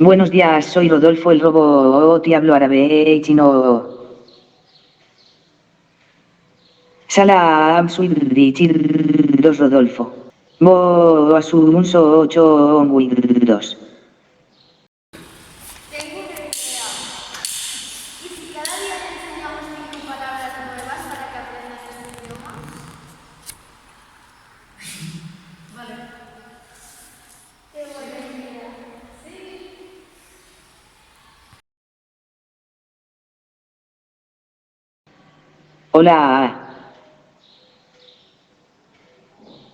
Buenos días, soy Rodolfo el robot y hablo árabe y chino. Salam soy dos Rodolfo. Bo asun so 8 dos. Tengo una idea. ¿Y si cada día te enseñamos 5 palabras nuevas para que aprendas este idioma? Vale. Qué buena idea. Sí. Hola.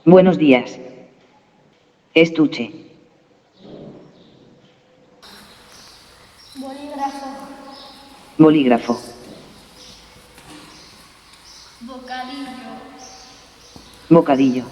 Buenos días. Estuche. Bolígrafo. Bolígrafo. Bocadillo. Bocadillo.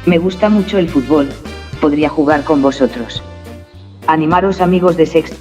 Me gusta mucho el fútbol. Podría jugar con vosotros. Animaros amigos de sexto.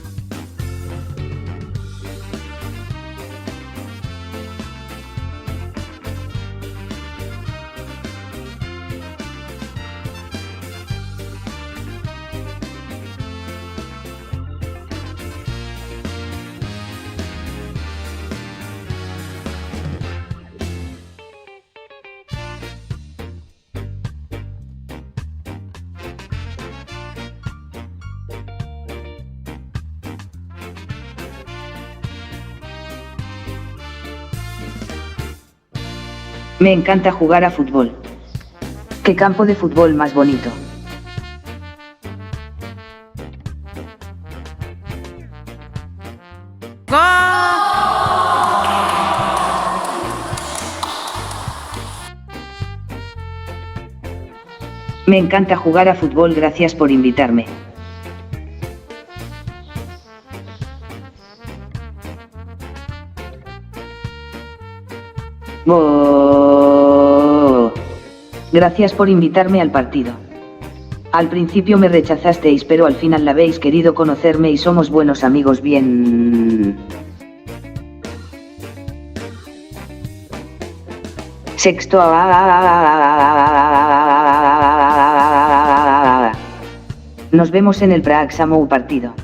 Me encanta jugar a fútbol. ¿Qué campo de fútbol más bonito? Me encanta jugar a fútbol, gracias por invitarme. Oh. Gracias por invitarme al partido. Al principio me rechazasteis, pero al final habéis querido conocerme y somos buenos amigos. Bien. Sexto. Nos vemos en el próximo partido.